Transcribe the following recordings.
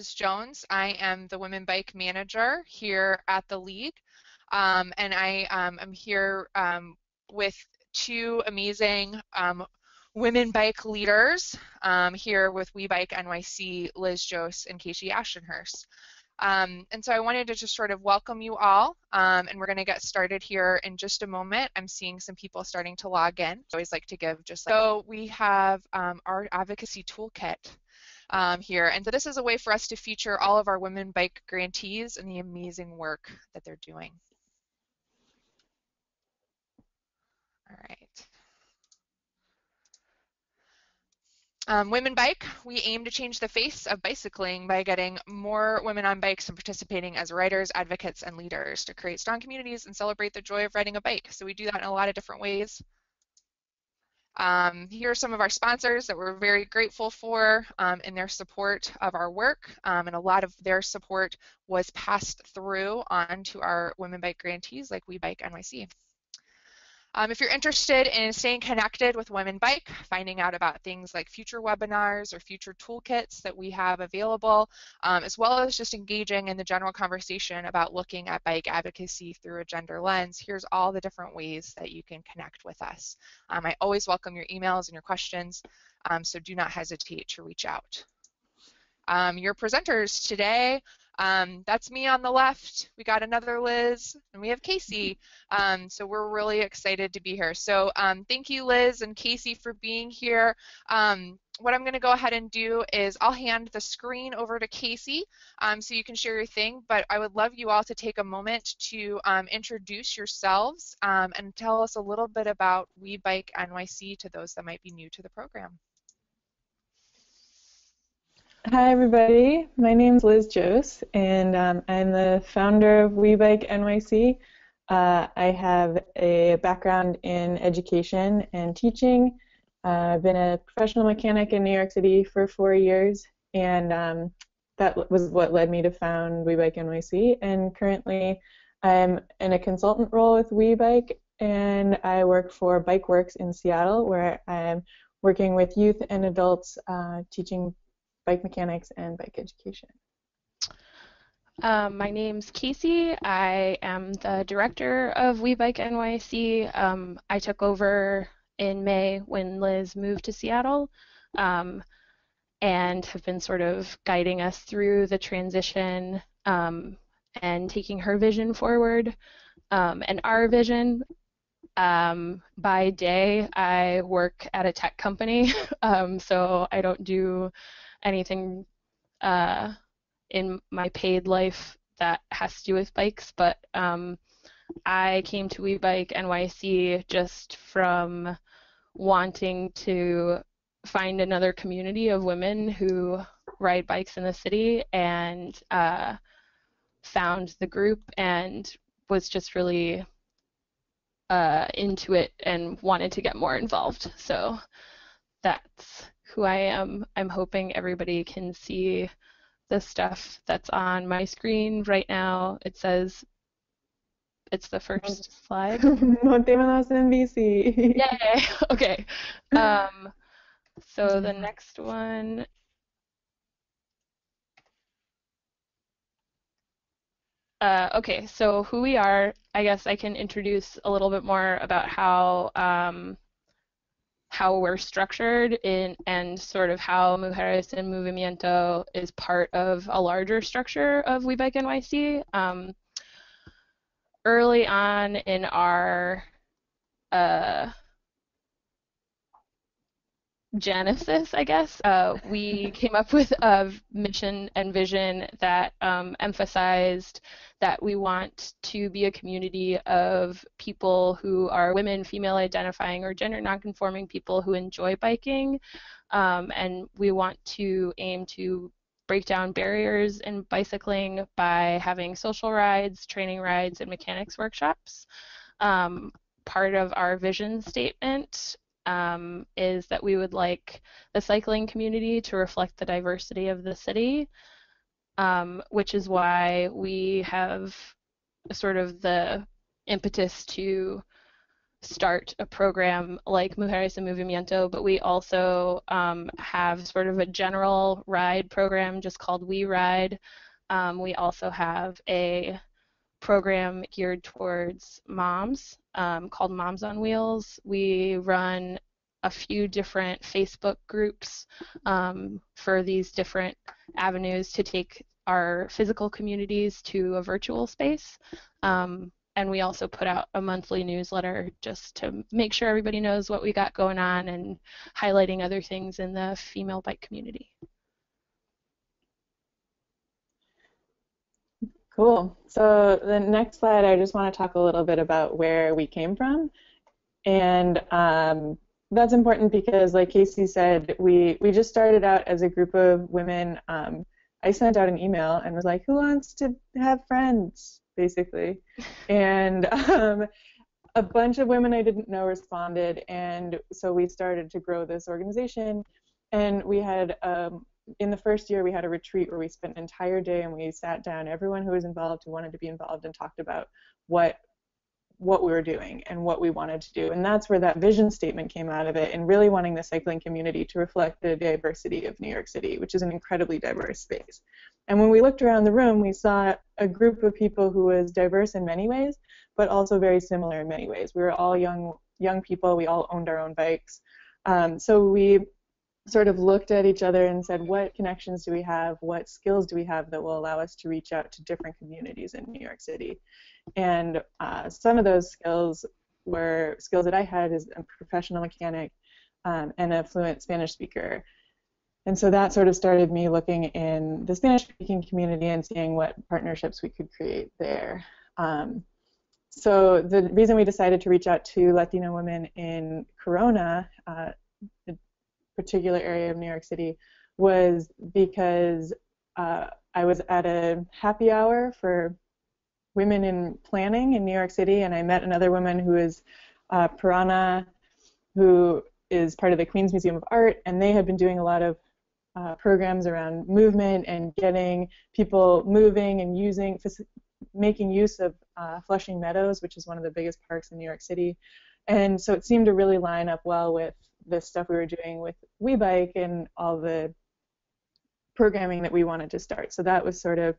Liz Jones. I am the Women Bike Manager here at the League, and I am here with two amazing women bike leaders here with We Bike NYC, Liz Jose and Casey Ashtonhurst. And so I wanted to just sort of welcome you all, and we're going to get started here in just a moment. I'm seeing some people starting to log in. I always like to give just like, so we have our advocacy toolkit here. And so this is a way for us to feature all of our women bike grantees and the amazing work that they're doing. All right. Women Bike, we aim to change the face of bicycling by getting more women on bikes and participating as riders, advocates, and leaders to create strong communities and celebrate the joy of riding a bike. So we do that in a lot of different ways. Here are some of our sponsors that we're very grateful for in their support of our work, and a lot of their support was passed through on to our Women Bike grantees like We Bike NYC. If you're interested in staying connected with Women Bike, finding out about things like future webinars or future toolkits that we have available, as well as just engaging in the general conversation about looking at bike advocacy through a gender lens, here's all the different ways that you can connect with us. I always welcome your emails and your questions, so do not hesitate to reach out. Your presenters today, that's me on the left. We got another Liz, and we have Casey. So we're really excited to be here. So thank you, Liz and Casey, for being here. What I'm going to go ahead and do is I'll hand the screen over to Casey so you can share your thing, but I would love you all to take a moment to introduce yourselves and tell us a little bit about We Bike NYC to those that might be new to the program. Hi everybody, my name is Liz Jose, and I'm the founder of We Bike NYC. I have a background in education and teaching. I've been a professional mechanic in New York City for 4 years, and that was what led me to found We Bike NYC. And currently I'm in a consultant role with We Bike, and I work for Bike Works in Seattle, where I'm working with youth and adults teaching bike mechanics and bike education. My name's Casey. I am the director of We Bike NYC. I took over in May when Liz moved to Seattle, and have been sort of guiding us through the transition and taking her vision forward and our vision. By day, I work at a tech company, so I don't do anything in my paid life that has to do with bikes, but I came to We Bike NYC just from wanting to find another community of women who ride bikes in the city, and found the group and was just really into it and wanted to get more involved. So that's who I am. I'm hoping everybody can see the stuff that's on my screen right now. It says, it's the first slide. Montémonos en bici. Yay! Okay. So the next one. Okay, so who we are, I guess I can introduce a little bit more about how we're structured and sort of how Mujeres en Movimiento is part of a larger structure of We Bike NYC. Early on in our genesis, I guess, we came up with a mission and vision that emphasized that we want to be a community of people who are women, female identifying, or gender nonconforming people who enjoy biking, and we want to aim to break down barriers in bicycling by having social rides, training rides, and mechanics workshops. Part of our vision statement is that we would like the cycling community to reflect the diversity of the city, which is why we have sort of the impetus to start a program like Mujeres en Movimiento, but we also have sort of a general ride program just called We Ride. We also have a program geared towards moms called Moms on Wheels. We run a few different Facebook groups for these different avenues to take our physical communities to a virtual space. And we also put out a monthly newsletter just to make sure everybody knows what we got going on and highlighting other things in the female bike community. Cool. So the next slide, I just want to talk a little bit about where we came from. And that's important because, like Casey said, we just started out as a group of women. I sent out an email and was like, who wants to have friends, basically. And a bunch of women I didn't know responded, and so we started to grow this organization. And we had, in the first year, we had a retreat where we spent an entire day and we sat down, everyone who was involved, who wanted to be involved, and talked about what we were doing and what we wanted to do. And that's where that vision statement came out of it, and really wanting the cycling community to reflect the diversity of New York City, which is an incredibly diverse space. And when we looked around the room, we saw a group of people who was diverse in many ways, but also very similar in many ways. We were all young people. We all owned our own bikes. So we sort of looked at each other and said, what connections do we have? What skills do we have that will allow us to reach out to different communities in New York City? And some of those skills were skills that I had as a professional mechanic and a fluent Spanish speaker. And so that sort of started me looking in the Spanish-speaking community and seeing what partnerships we could create there. So the reason we decided to reach out to Latino women in Corona, the particular area of New York City, was because I was at a happy hour for women in planning in New York City, and I met another woman who is Pirana, who is part of the Queens Museum of Art, and they had been doing a lot of programs around movement and getting people moving and making use of Flushing Meadows, which is one of the biggest parks in New York City. And so it seemed to really line up well with the stuff we were doing with WeBike and all the programming that we wanted to start. So that was sort of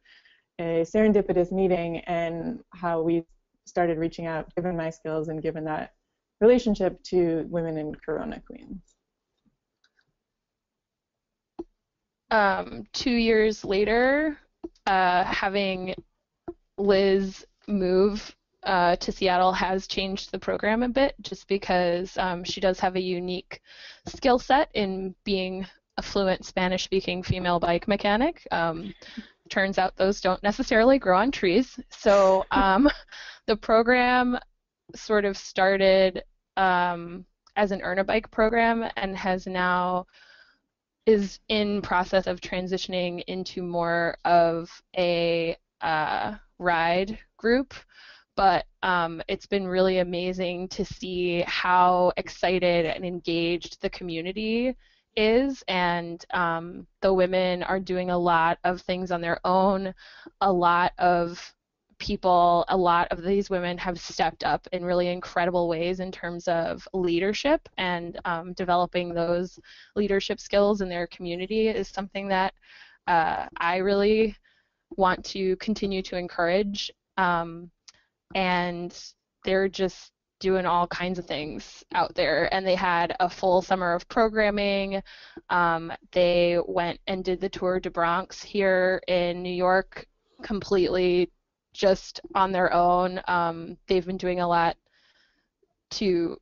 a serendipitous meeting, and how we started reaching out, given my skills and given that relationship, to women in Corona, Queens. 2 years later, having Liz move to Seattle has changed the program a bit, just because she does have a unique skill set in being a fluent Spanish-speaking female bike mechanic. Turns out those don't necessarily grow on trees. So the program sort of started as an Earn a Bike program and is in process of transitioning into more of a ride group. But it's been really amazing to see how excited and engaged the community is, and the women are doing a lot of things on their own. A lot of these women have stepped up in really incredible ways in terms of leadership, and developing those leadership skills in their community is something that I really want to continue to encourage. And they're just doing all kinds of things out there, and they had a full summer of programming. They went and did the Tour de Bronx here in New York completely just on their own. They've been doing a lot to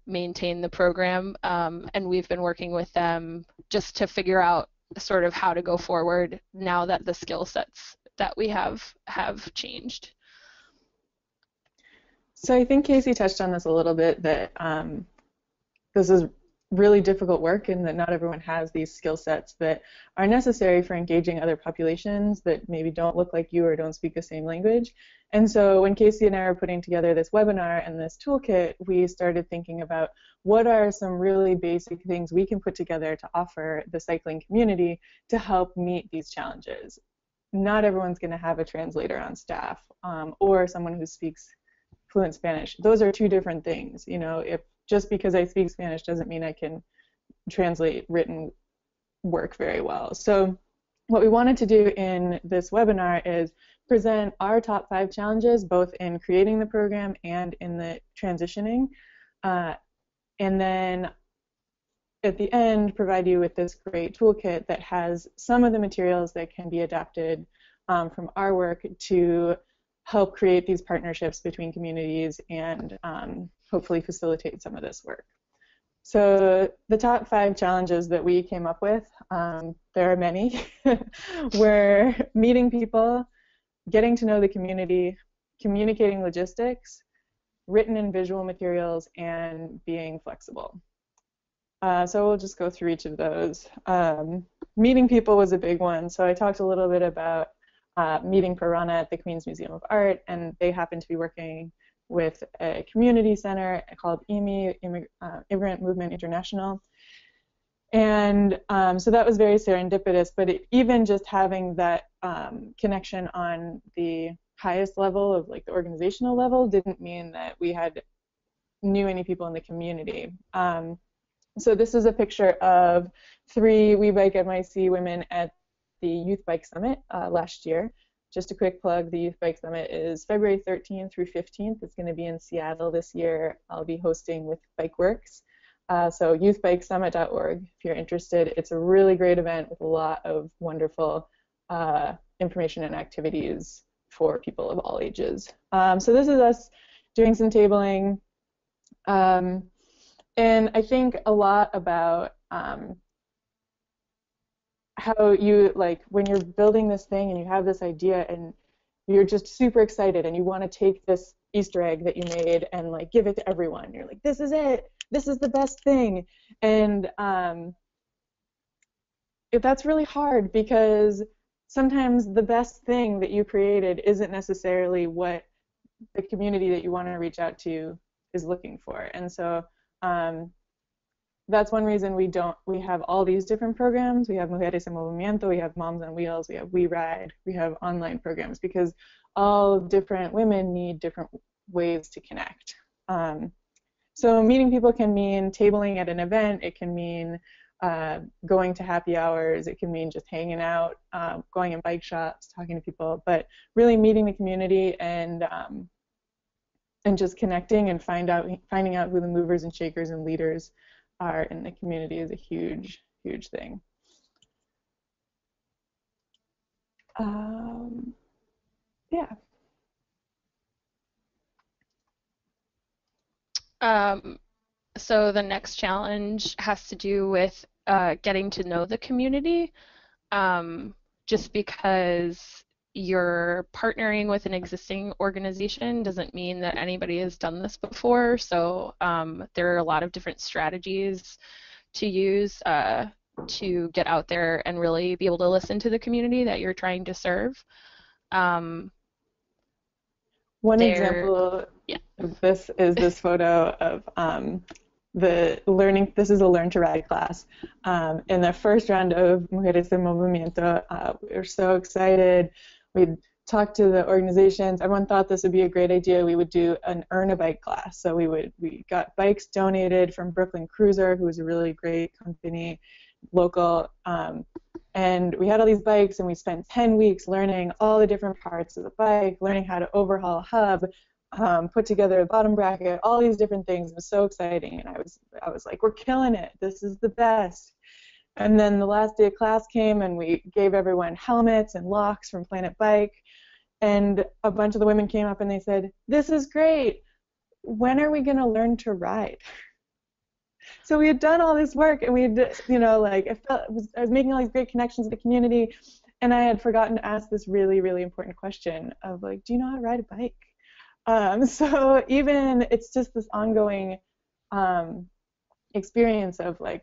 maintain the program, and we've been working with them just to figure out sort of how to go forward now that the skill sets that we have changed. So I think Casey touched on this a little bit, that this is really difficult work and that not everyone has these skill sets that are necessary for engaging other populations that maybe don't look like you or don't speak the same language. And so when Casey and I were putting together this webinar and this toolkit, we started thinking about what are some really basic things we can put together to offer the cycling community to help meet these challenges. Not everyone's going to have a translator on staff or someone who speaks fluent Spanish. Those are two different things. You know, if just because I speak Spanish doesn't mean I can translate written work very well. So what we wanted to do in this webinar is present our top 5 challenges, both in creating the program and in the transitioning, and then at the end provide you with this great toolkit that has some of the materials that can be adapted from our work to help create these partnerships between communities and hopefully facilitate some of this work. So the top 5 challenges that we came up with, there are many, were meeting people, getting to know the community, communicating logistics, written and visual materials, and being flexible. So we'll just go through each of those. Meeting people was a big one. So I talked a little bit about meeting Pirana at the Queens Museum of Art, and they happen to be working with a community center called IMI, Immigrant Movement International. And so that was very serendipitous, but even just having that connection on the highest level of like the organizational level didn't mean that we knew any people in the community. So this is a picture of 3 We Bike NYC women at the Youth Bike Summit last year. Just a quick plug, the Youth Bike Summit is February 13th through 15th. It's going to be in Seattle this year. I'll be hosting with BikeWorks. So youthbikesummit.org if you're interested. It's a really great event with a lot of wonderful information and activities for people of all ages. So this is us doing some tabling. And I think a lot about how you, like, when you're building this thing and you have this idea and you're just super excited and you want to take this Easter egg that you made and like give it to everyone. You're like, this is it. This is the best thing. And that's really hard because sometimes the best thing that you created isn't necessarily what the community that you want to reach out to is looking for. And so that's one reason we have all these different programs. We have Mujeres en Movimiento, we have Moms on Wheels, we have We Ride, we have online programs because all different women need different ways to connect. So meeting people can mean tabling at an event, it can mean going to happy hours, it can mean just hanging out, going in bike shops, talking to people, but really meeting the community and just connecting and finding out who the movers and shakers and leaders are in the community is a huge, huge thing. Yeah. So the next challenge has to do with getting to know the community. Just because you're partnering with an existing organization doesn't mean that anybody has done this before. So there are a lot of different strategies to use to get out there and really be able to listen to the community that you're trying to serve. One example of this is this photo of this is a Learn to Ride class. In the first round of Mujeres en Movimiento, we were so excited. We'd talked to the organizations. Everyone thought this would be a great idea. We would do an Earn a Bike class. So we got bikes donated from Brooklyn Cruiser, who was a really great company, local. And we had all these bikes, and we spent 10 weeks learning all the different parts of the bike, learning how to overhaul a hub, put together a bottom bracket, all these different things. It was so exciting, and I was like, we're killing it. This is the best. And then the last day of class came, and we gave everyone helmets and locks from Planet Bike. And a bunch of the women came up and they said, this is great. When are we going to learn to ride? So we had done all this work, and we had, I was making all these great connections with the community, and I had forgotten to ask this really, really important question of, like, do you know how to ride a bike? So even it's just this ongoing experience of, like,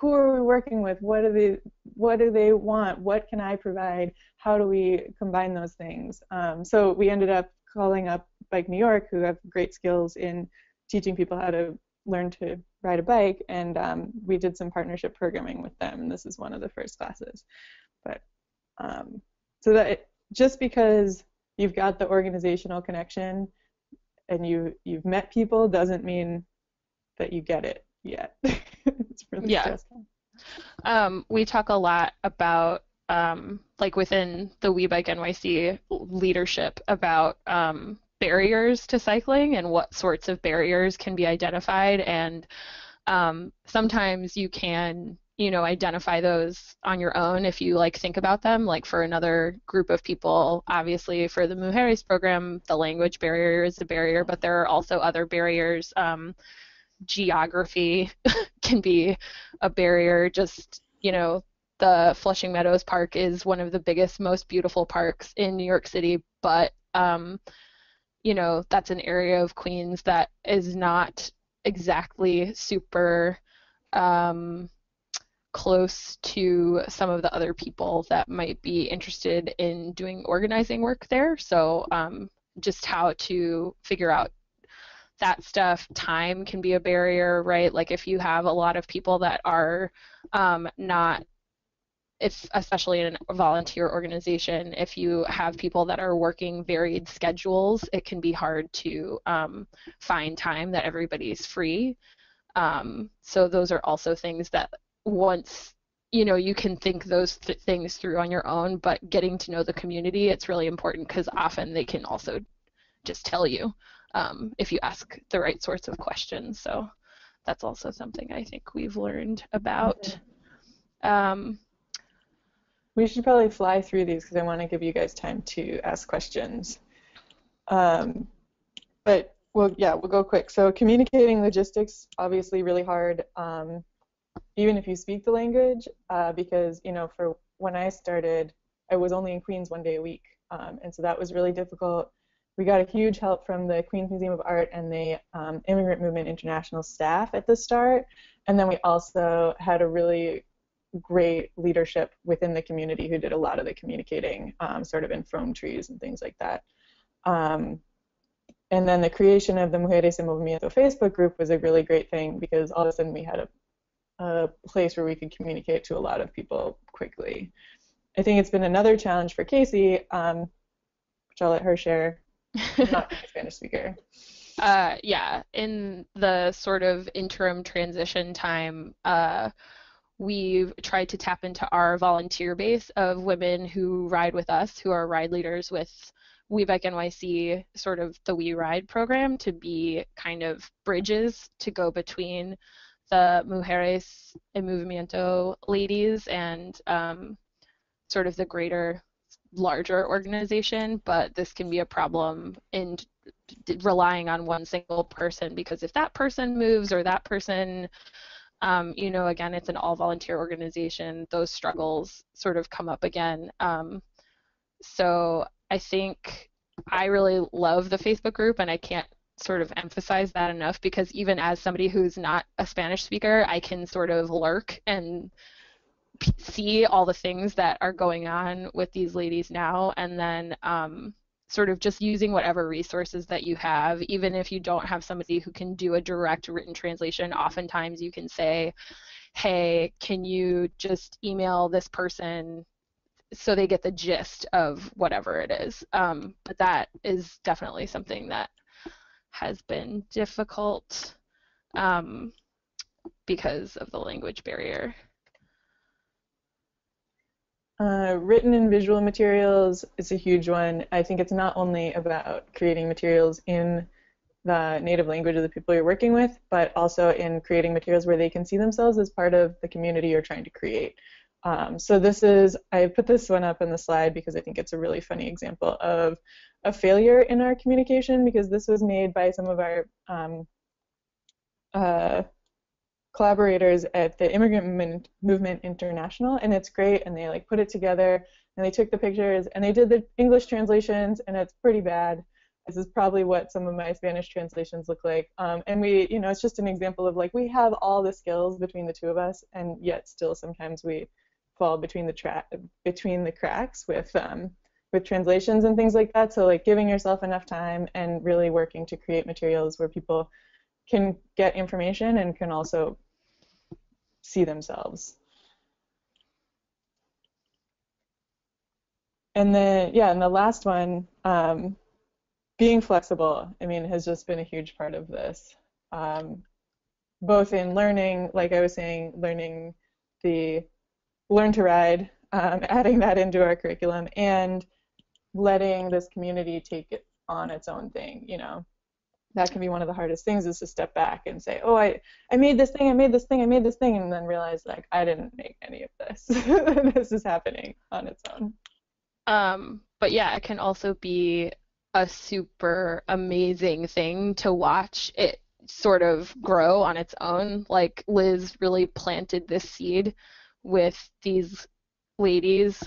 who are we working with? What do they want? What can I provide? How do we combine those things? So we ended up calling up Bike New York, who have great skills in teaching people how to learn to ride a bike, and we did some partnership programming with them, and this is one of the first classes. But so that just because you've got the organizational connection and you've met people doesn't mean that you get it yet. It's really Yeah. stressful. We talk a lot about, like within the We Bike NYC leadership, about barriers to cycling and what sorts of barriers can be identified. And sometimes you can, identify those on your own if you like think about them. Like for another group of people, obviously for the Mujeres program, the language barrier is a barrier, but there are also other barriers. Geography can be a barrier. Just, the Flushing Meadows Park is one of the biggest, most beautiful parks in New York City, but that's an area of Queens that is not exactly super close to some of the other people that might be interested in doing organizing work there. So just how to figure out that stuff. Time can be a barrier, right? Like if you have a lot of people that are not, if especially in a volunteer organization, if you have people that are working varied schedules, it can be hard to find time that everybody's free. So those are also things that once you can think those things through on your own, but getting to know the community, it's really important because often they can also just tell you if you ask the right sorts of questions. So that's also something I think we've learned about. We should probably fly through these because I want to give you guys time to ask questions. But we'll go quick. So communicating logistics, obviously really hard, even if you speak the language, because for when I started, I was only in Queens 1 day a week, and so that was really difficult. We got a huge help from the Queens Museum of Art and the Immigrant Movement International staff at the start, and then we also had a really great leadership within the community who did a lot of the communicating, sort of in phone trees and things like that. And then the creation of the Mujeres en Movimiento Facebook group was a really great thing because all of a sudden we had a place where we could communicate to a lot of people quickly. I think it's been another challenge for Casey, which I'll let her share. I'm not a Spanish speaker. Yeah, in the sort of interim transition time, we've tried to tap into our volunteer base of women who ride with us, who are ride leaders with We Bike NYC, sort of the We Ride program, to be kind of bridges to go between the Mujeres en Movimiento ladies and sort of the greater, larger organization. But this can be a problem in relying on one single person, because if that person moves or that person again, it's an all-volunteer organization, those struggles sort of come up again. So I think I really love the Facebook group, and I can't sort of emphasize that enough, because even as somebody who's not a Spanish speaker, I can sort of lurk and see all the things that are going on with these ladies now, and then sort of just using whatever resources that you have. Even if you don't have somebody who can do a direct written translation, oftentimes you can say, hey, can you just email this person so they get the gist of whatever it is. But that is definitely something that has been difficult because of the language barrier. Written and visual materials is a huge one. I think it's not only about creating materials in the native language of the people you're working with, but also in creating materials where they can see themselves as part of the community you're trying to create. So I put this one up on the slide because I think it's a really funny example of a failure in our communication, because this was made by some of our collaborators at the Immigrant Movement International, and it's great, and they put it together, and they took the pictures, and they did the English translations, and it's pretty bad. This is probably what some of my Spanish translations look like. And we, it's just an example of we have all the skills between the two of us, and yet still sometimes we fall between the cracks with translations and things like that. So giving yourself enough time and really working to create materials where people can get information and can also see themselves. And then, and the last one, being flexible, I mean, has just been a huge part of this. Both in learning, like I was saying, learning the learn to ride, adding that into our curriculum, and letting this community take it on its own thing, you know. That can be one of the hardest things, is to step back and say, oh, I made this thing, I made this thing, I made this thing, and then realize, like, I didn't make any of this. This is happening on its own. But yeah, it can also be a super amazing thing to watch it sort of grow on its own. Like Liz really planted this seed with these ladies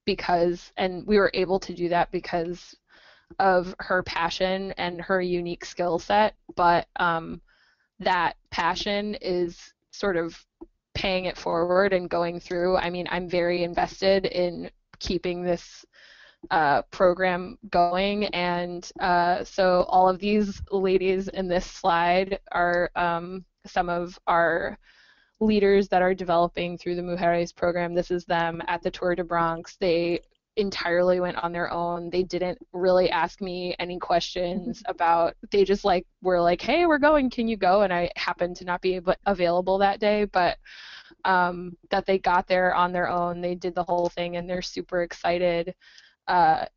because, and we were able to do that because of her passion and her unique skill set. But that passion is sort of paying it forward and going through. I mean, I'm very invested in keeping this program going, and so all of these ladies in this slide are some of our leaders that are developing through the Mujeres program. This is them at the Tour de Bronx. They entirely went on their own. They didn't really ask me any questions about, they just like were like, hey, we're going, can you go? And I happened to not be available that day, but that they got there on their own. They did the whole thing and they're super excited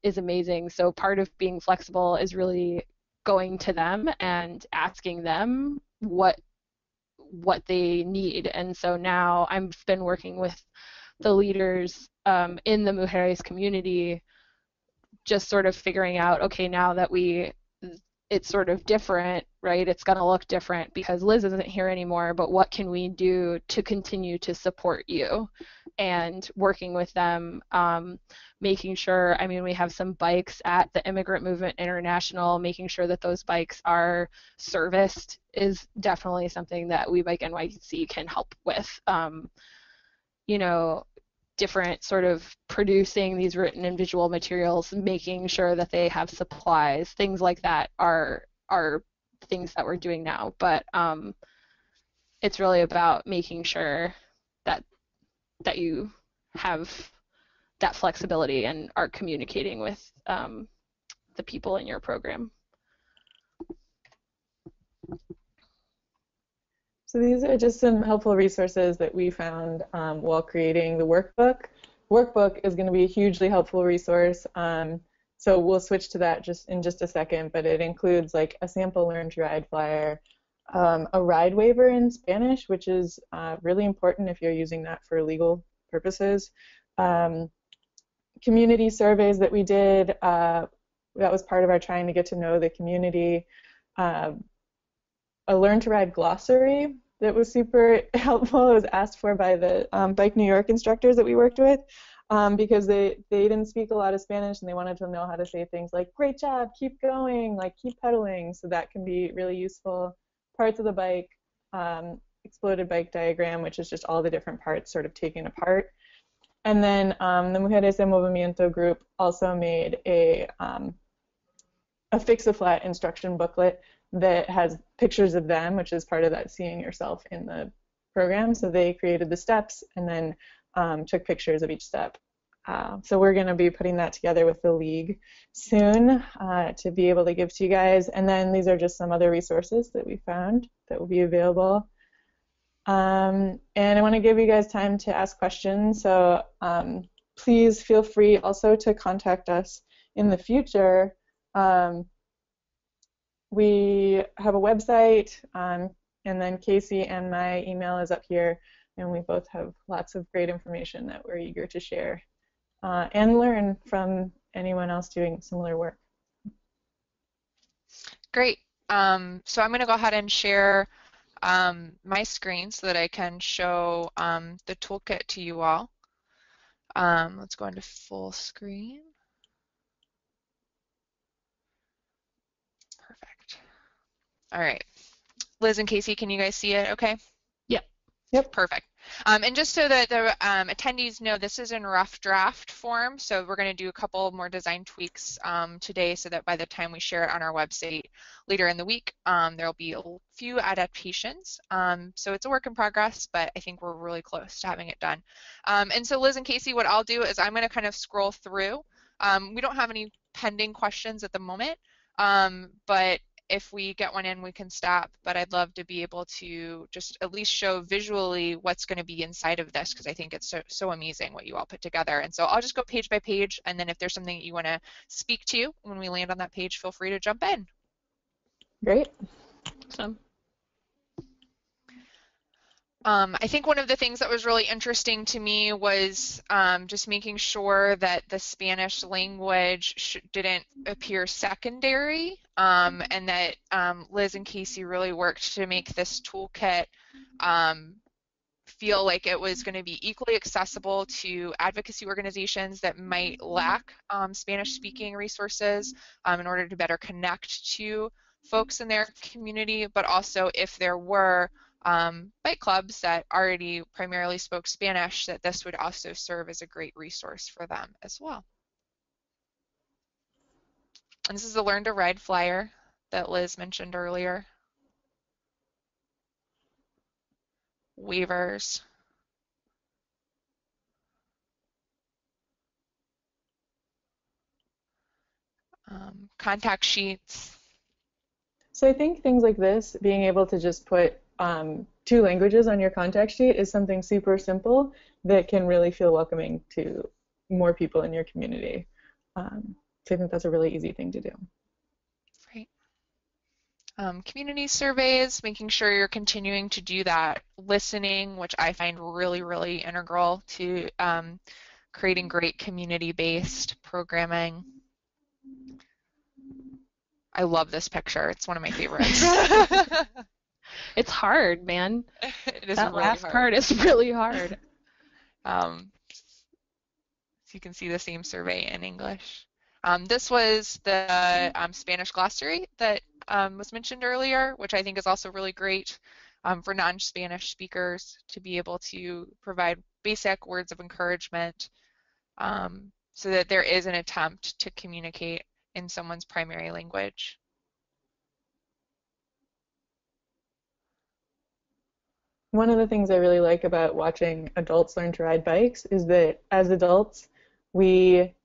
is amazing. So part of being flexible is really going to them and asking them what they need. And so now I've been working with the leaders in the Mujeres community, just sort of figuring out, okay, now that it's sort of different, right? It's going to look different because Liz isn't here anymore, but what can we do to continue to support you? And working with them, making sure, I mean, we have some bikes at the Immigrant Movement International, making sure that those bikes are serviced is definitely something that We Bike NYC can help with. You know, different sort of producing these written and visual materials, making sure that they have supplies, things like that are things that we're doing now. But it's really about making sure that you have that flexibility and are communicating with the people in your program. So these are just some helpful resources that we found while creating the workbook. Workbook is going to be a hugely helpful resource. So we'll switch to that just in just a second, but it includes like a sample Learn to Ride flyer, a ride waiver in Spanish, which is really important if you're using that for legal purposes. Community surveys that we did, that was part of our trying to get to know the community. A Learn to Ride glossary that was super helpful. It was asked for by the Bike New York instructors that we worked with because they didn't speak a lot of Spanish and they wanted to know how to say things like, great job, keep going, like keep pedaling. So that can be really useful. Parts of the bike, exploded bike diagram, which is just all the different parts sort of taken apart. And then the Mujeres de Movimiento group also made a fix-a-flat instruction booklet that has pictures of them, which is part of that seeing yourself in the program. So they created the steps and then took pictures of each step. So we're going to be putting that together with the league soon to be able to give to you guys. And then these are just some other resources that we found that will be available. And I want to give you guys time to ask questions. So please feel free also to contact us in the future. We have a website, and then Casey and my email is up here, and we both have lots of great information that we're eager to share and learn from anyone else doing similar work. Great. So I'm going to go ahead and share my screen so that I can show the toolkit to you all. Let's go into full screen. Perfect. All right. Liz and Casey, can you guys see it okay? Yep. Perfect. And just so that the attendees know, this is in rough draft form, so we're going to do a couple more design tweaks today so that by the time we share it on our website later in the week, there will be a few adaptations. So it's a work in progress, but I think we're really close to having it done. And so Liz and Casey, what I'll do is I'm going to kind of scroll through. We don't have any pending questions at the moment, But if we get one in, we can stop. But I'd love to be able to just at least show visually what's going to be inside of this, because I think it's so amazing what you all put together. And so I'll just go page by page, and then if there's something that you want to speak to when we land on that page, feel free to jump in. Great. Awesome. I think one of the things that was really interesting to me was just making sure that the Spanish language didn't appear secondary, and that Liz and Casey really worked to make this toolkit feel like it was going to be equally accessible to advocacy organizations that might lack Spanish-speaking resources in order to better connect to folks in their community, but also if there were bike clubs that already primarily spoke Spanish, that this would also serve as a great resource for them as well. And this is the Learn to Ride flyer that Liz mentioned earlier. Waivers. Contact sheets. So I think things like this, being able to just put 2 languages on your contact sheet is something super simple that can really feel welcoming to more people in your community. So I think that's a really easy thing to do. Great. Community surveys, making sure you're continuing to do that listening, which I find really, really integral to creating great community-based programming. I love this picture. It's one of my favorites. It's hard, man. It is that really last hard. part is really hard. So you can see the same survey in English. This was the Spanish glossary that was mentioned earlier, which I think is also really great for non-Spanish speakers to be able to provide basic words of encouragement so that there is an attempt to communicate in someone's primary language. One of the things I really like about watching adults learn to ride bikes is that as adults, we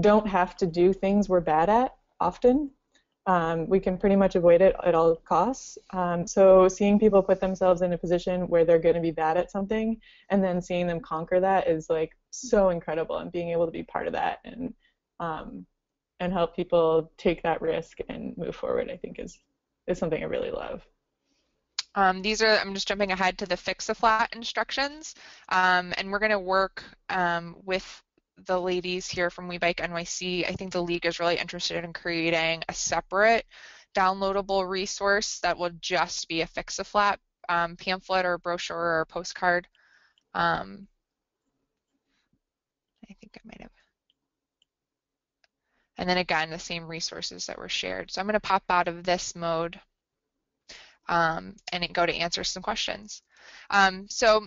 don't have to do things we're bad at often. We can pretty much avoid it at all costs. So seeing people put themselves in a position where they're going to be bad at something and then seeing them conquer that is like so incredible, and being able to be part of that and help people take that risk and move forward, I think is something I really love. I'm just jumping ahead to the fix-a-flat instructions, and we're going to work with the ladies here from We Bike NYC. I think the league is really interested in creating a separate downloadable resource that will just be a fix-a-flat pamphlet or brochure or postcard. I think I might have. And then again, the same resources that were shared. So I'm going to pop out of this mode and go to answer some questions. So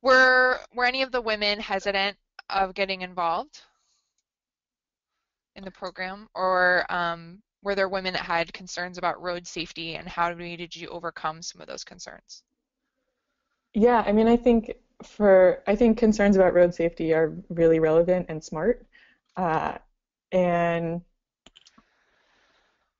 were any of the women hesitant of getting involved in the program, or were there women that had concerns about road safety, and how did you overcome some of those concerns? Yeah, I mean, I think concerns about road safety are really relevant and smart, and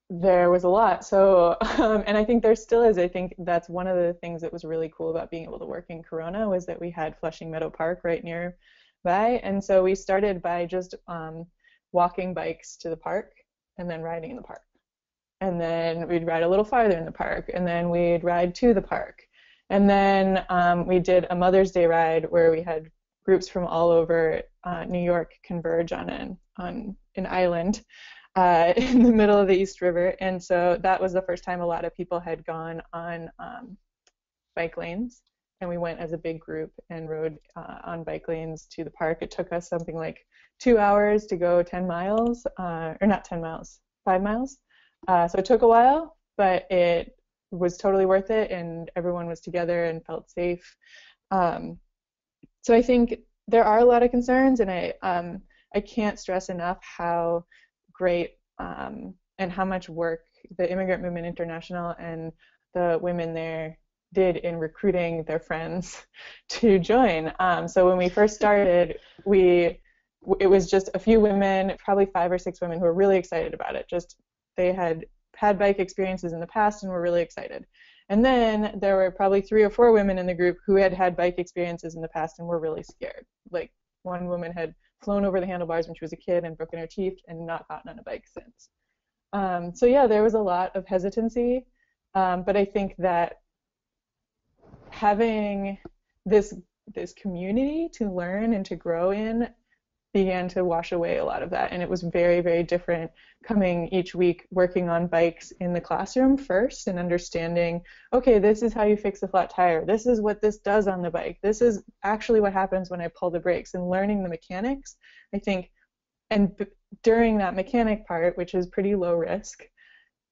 there was a lot. So, and I think there still is. I think that's one of the things that was really cool about being able to work in Corona, was that we had Flushing Meadow Park right nearby, and so we started by just walking bikes to the park and then riding in the park. And then we'd ride a little farther in the park, and then we'd ride to the park. And then we did a Mother's Day ride where we had groups from all over New York converge on an island in the middle of the East River. And so that was the first time a lot of people had gone on bike lanes. And we went as a big group and rode on bike lanes to the park. It took us something like 2 hours to go 10 miles, or not 10 miles, 5 miles. So it took a while, but it was totally worth it, and everyone was together and felt safe. So I think there are a lot of concerns, and I can't stress enough how great and how much work the Immigrant Movement International and the women there did in recruiting their friends to join. So when we first started, we it was just a few women, probably 5 or 6 women, who were really excited about it. Just they had had bike experiences in the past and were really excited. And then there were probably 3 or 4 women in the group who had had bike experiences in the past and were really scared. Like one woman had flown over the handlebars when she was a kid and broken her teeth and not gotten on a bike since. So yeah, there was a lot of hesitancy, but I think that having this this community to learn and to grow in began to wash away a lot of that. And it was very, very different coming each week working on bikes in the classroom first and understanding, okay, this is how you fix a flat tire. This is what this does on the bike. This is actually what happens when I pull the brakes, and learning the mechanics, I think. And during that mechanic part, which is pretty low risk,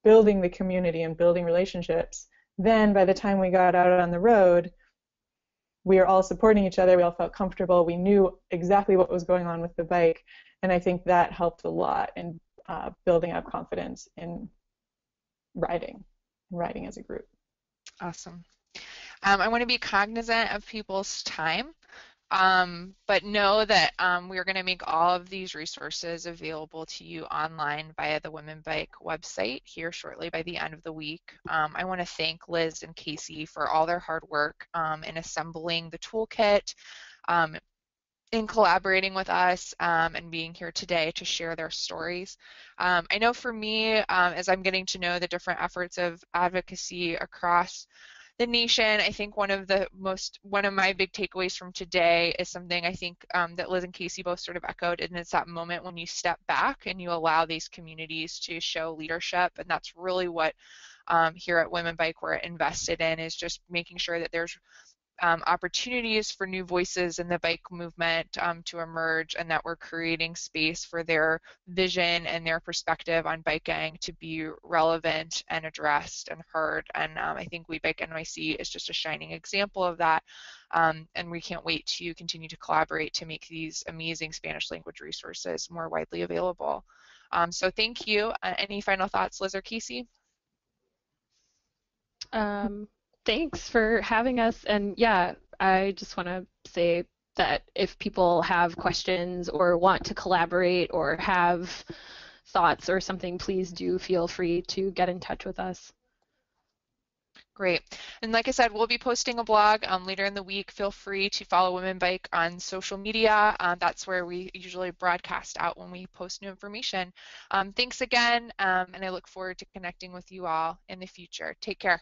building the community and building relationships, then by the time we got out on the road, we were all supporting each other. We all felt comfortable. We knew exactly what was going on with the bike, and I think that helped a lot in building up confidence in riding as a group. Awesome. I want to be cognizant of people's time, but know that we're going to make all of these resources available to you online via the Women Bike website here shortly by the end of the week. I want to thank Liz and Casey for all their hard work in assembling the toolkit, in collaborating with us, and being here today to share their stories. I know for me, as I'm getting to know the different efforts of advocacy across the nation, I think one of my big takeaways from today is something I think that Liz and Casey both sort of echoed, and it's that moment when you step back and you allow these communities to show leadership, and that's really what here at Women Bike we're invested in, is just making sure that there's opportunities for new voices in the bike movement to emerge, and that we're creating space for their vision and their perspective on biking to be relevant and addressed and heard. And I think We Bike NYC is just a shining example of that. And we can't wait to continue to collaborate to make these amazing Spanish language resources more widely available. So thank you. Any final thoughts, Liz or Casey? Thanks for having us. And yeah, I just want to say that if people have questions or want to collaborate or have thoughts or something, please do feel free to get in touch with us. Great. And like I said, we'll be posting a blog later in the week. Feel free to follow Women Bike on social media. That's where we usually broadcast out when we post new information. Thanks again, and I look forward to connecting with you all in the future. Take care.